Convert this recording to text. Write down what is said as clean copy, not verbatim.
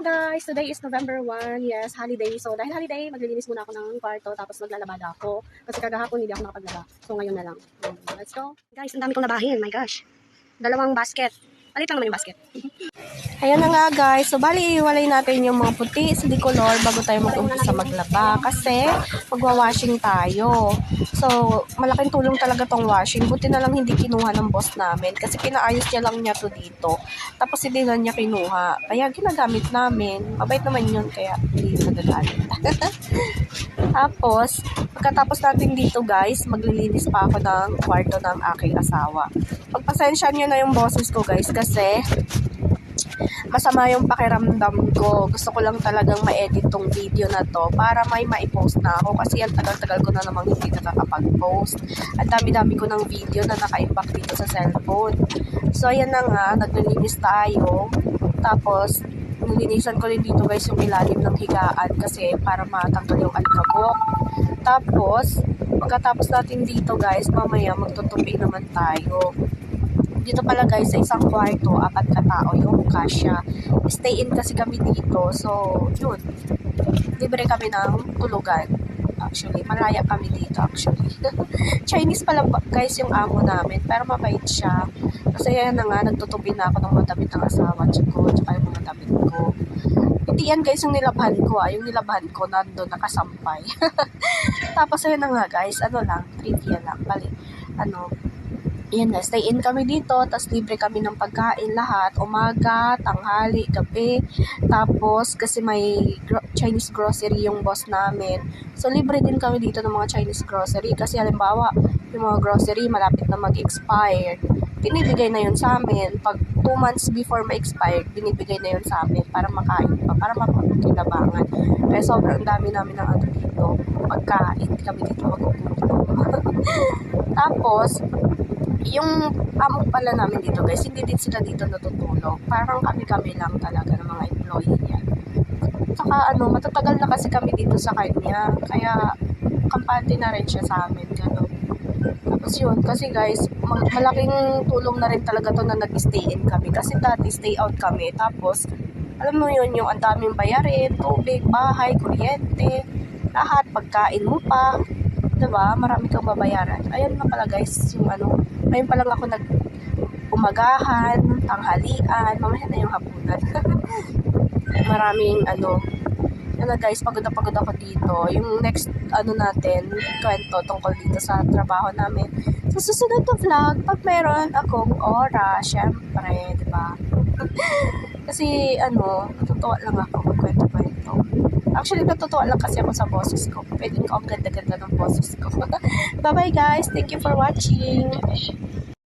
guys, today is November 1. Yes, holiday. So dahil holiday, maglilinis muna ako ng kwarto tapos maglalabada ako. Kasi kagahapon hindi ako nakapaglaba. So ngayon na lang. Let's go. Guys, ang dami kong labahin. My gosh. 2 basket. Palit lang naman yung basket. Ayan na nga guys. So bali, iwalay natin yung mga puti sa decolor bago tayo mag-umpisa maglaba. Kasi magwa-washing tayo. So, malaking tulong talaga tong washing. Buti na lang hindi kinuha ng boss namin. Kasi pinaayos niya lang niya to dito. Tapos hindi na niya kinuha. Kaya ginagamit namin. Mabait naman yun. Kaya hindi nagagalit. Tapos, pagkatapos natin dito guys, maglilinis pa ako ng kwarto ng aking asawa. Pagpasensya nyo na yung boses ko guys kasi masama yung pakiramdam ko. Gusto ko lang talagang ma-edit tong video na to para may ma-post na ako kasi ang tagal-tagal ko na namang hindi nakakapag-post. Ang dami-dami ko ng video na naka-impact dito sa cellphone. So, ayan na nga, naglilinis tayo. Tapos, nilinisan ko rin dito guys yung ilalim ng higaan kasi para matanggal yung alikabok. Tapos, pagkatapos natin dito guys, mamaya magtutupi naman tayo. Dito pala guys, sa isang kwarto, 4 katao yung kasya. Stay in kasi kami dito. So, yun. Libre kami ng tulugan. Actually, malaya kami dito actually. Chinese pala guys yung amo namin. Pero mabait siya. Kasi yan na nga, nagtutupi na ako ng mga damit ng asawa ko. Tsaka yung mga damit ko. Hindi yan guys yung nilabhan ko. Yung nilabhan ko, nandun nakasampay. Tapos ayun na nga guys, ano lang, trivia lang. Bali, yan na, stay in kami dito, tapos libre kami ng pagkain lahat, umaga, tanghali, gabi, tapos kasi may Chinese grocery yung boss namin, so libre din kami dito ng mga Chinese grocery, kasi halimbawa, yung mga grocery malapit na mag-expire, binibigay na yun sa amin, pag 2 months before ma-expire, binibigay na yun sa amin, para makain pa, para mapagkinabangan, kaya sobrang dami namin ng dito, pagkain, kami dito magkukulit. Tapos, yung amo pala namin dito guys, hindi din sila dito natutulog. Parang kami lang talaga ng mga employee niya. Saka matatagal na kasi kami dito sa kanya. Kaya kampante na rin siya sa amin. Ganun. Tapos yun, kasi guys, malaking tulong na rin talaga to na nag-stay in kami. Kasi dati stay out kami. Tapos, alam mo yun, yung ang daming bayarin, tubig, bahay, kuryente, lahat, pagkain mo pa. Diba? Marami kang babayaran. Ayun na pala guys, yung ngayon pa lang ako umagahan, tanghalian, mamaya na yung hapunan. Maraming yun na guys, pagod na pagod ako dito. Yung next natin, kwento tungkol dito sa trabaho namin. Sa susunod na vlog, pag meron akong oras, syempre, diba? Kasi natutuwa lang ako magkwento-kwento. Actually, natutuwa lang kasi ako sa boses ko. Pwede ko ang ganda-ganda ng boses ko. Bye-bye guys. Thank you for watching.